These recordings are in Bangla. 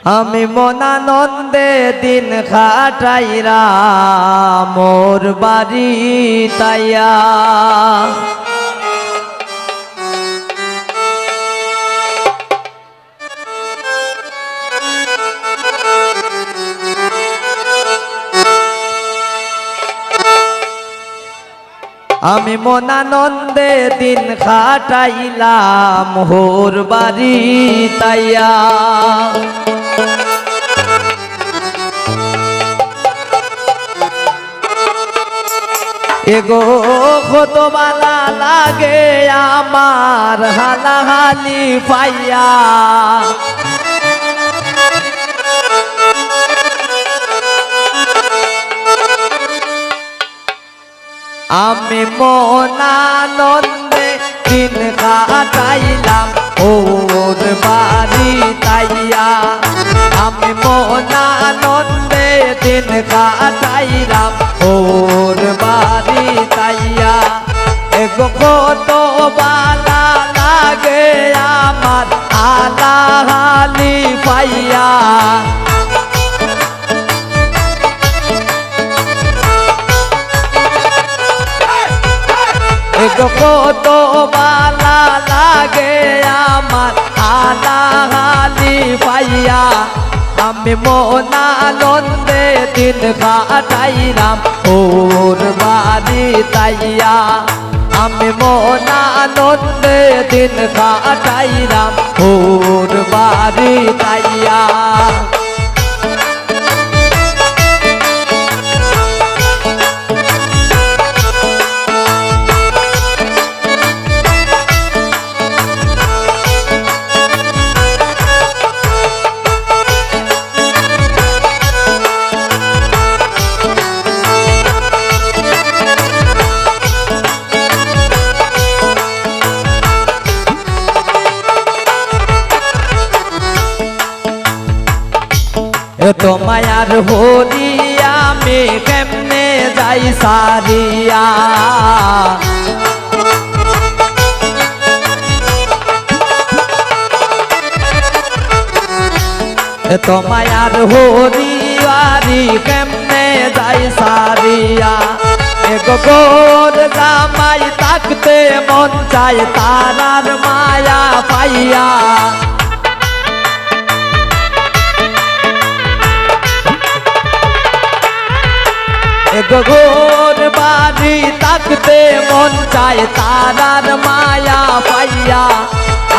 আমি মনানন্দে দিন খাটাইরা মোর বাড়ি তাইয়া আমি মনানন্দে দিন খাটাইলাম হোর বাড়ি তাইয়া এগো কত বালা লাগে আমার হালাহালি পাইয়া আমি মনানন্দে দিন কাটাইলাম ওর বাড়ি তাইয়া আমি মনানন্দে দিন কাটাইলাম ওর বাড়ি তাইয়া এগো কত বালা লাগে আমার আলাহালি পাইয়া এগো কত বালা লাগে আমার আলাহালি পাইয়া আমি মনানন্দে দিন কাটাইলাম ওর বাড়ি তাইয়া আমি মনানন্দে দিন কাটাইলাম ওর বাড়ি তাইয়া তো মায়ার হরি আমি কেমনে যাই সারিয়া তো মায়ার হরি আরি কেমনে যাই সারিয়া এগো গোর জামাই থাকতে মন চায় তারার মায়া পাইয়া এগো গোর বাড়ি থাকতে মন চায় তারার মায়া পাইয়া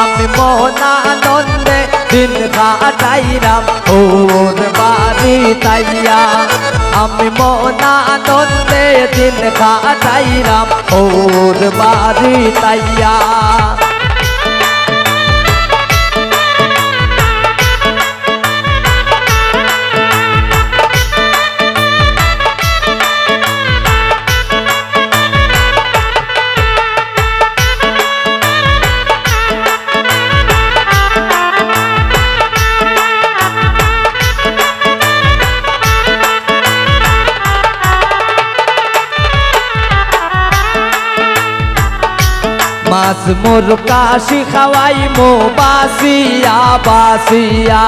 আমি মনানন্দে দিন কাটাইলাম ওর বাড়ি তাইয়া আমি মনানন্দে দিন কাটাইলাম ওর বাড়ি তাইয়া মাছ মোর কাশি খাওয়াই মো বাসিয়া বাসিয়া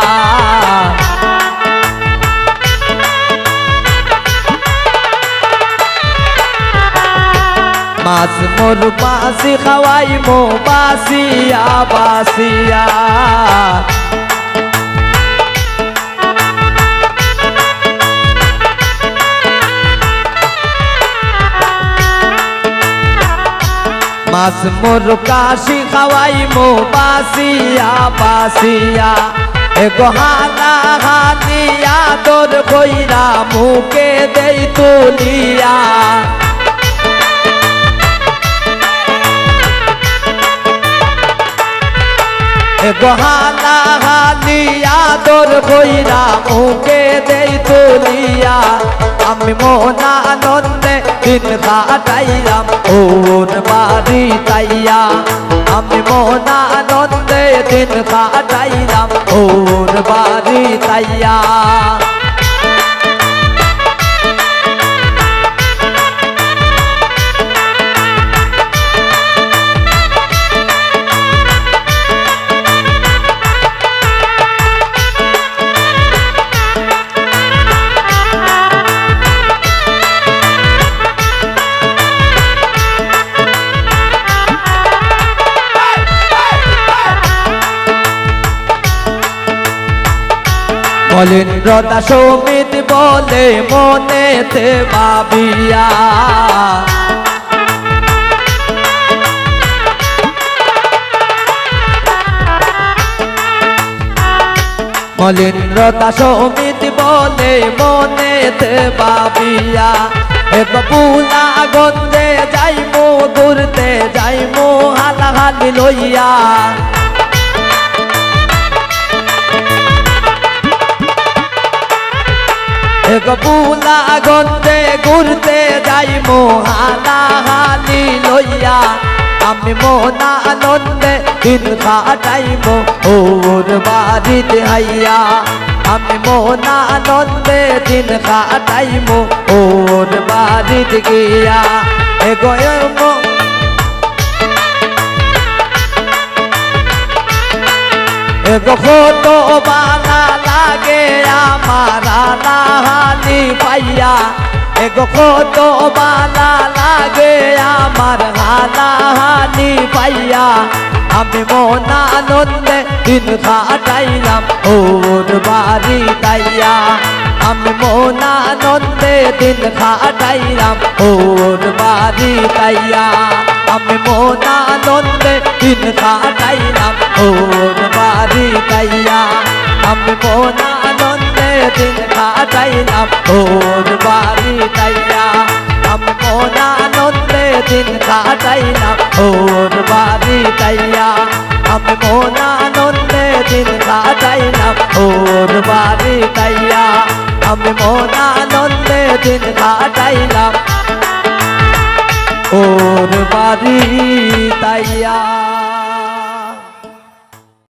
মাছ মোর বাসি খাওয়াই মো বাসিয়া বাসিয়া মাছ মোর কাশি খাওয়াই মো বাসিয়া বাসিয়া এগো হালা হালিয়া তোর কইরা মুখে দেই তুলিয়া এগো হালা হালিয়া তোর কইরা মুখে দেই তুলিয়া আমি মনানন্দে দিন কাটাইলাম ওর বাড়ি তাইয়া আমি মনানন্দে দিন কাটাইলাম ওর বাড়ি তাইয়া মলিন্দ্র দাস অমিত বলে মনেতে ভাবিয়া মলিন্দ্র দাস অমিত বলে মনেতে ভাবিয়া এক পুলা গন্ধে যাইমু ঘুরতে যাইমু হালাহালি লইয়া এক পুলা গন্ধে ঘুরতে যাইমু হালাহালি লইয়া আমি মন আনন্দে দিন কাটাইমু ওর বাড়িতে হাইয়া আমি মন আনন্দে দিন কাটাইমু ওর বাড়িতে গিয়া এগোয়মু এগো কত বালা লাগে আমার হালাহালি পাইয়া এগো কত বালা লাগে আমার হালাহালি পাইয়া আমি মন আনন্দে দিন কাটাইলাম ওর বাড়ি তাইয়া আমি মন আনন্দে দিন কাটাইলাম ওর বাড়ি তাইয়া আমি মন আনন্দে দিন কাটাইলাম ওর বাড়ি তাইয়া আমি মন আনন্দে দিন কাটাইলাম ওর বাড়ি তাইয়া আমি মন আনন্দে দিন কাটাইলাম ওর বাড়ি তাইয়া আমি মন আনন্দে দিন কাটাইলাম ওর বাড়ি তাইয়া আমি মন আনন্দে দিন কাটাইলাম ওর বাড়ি তাইয়া।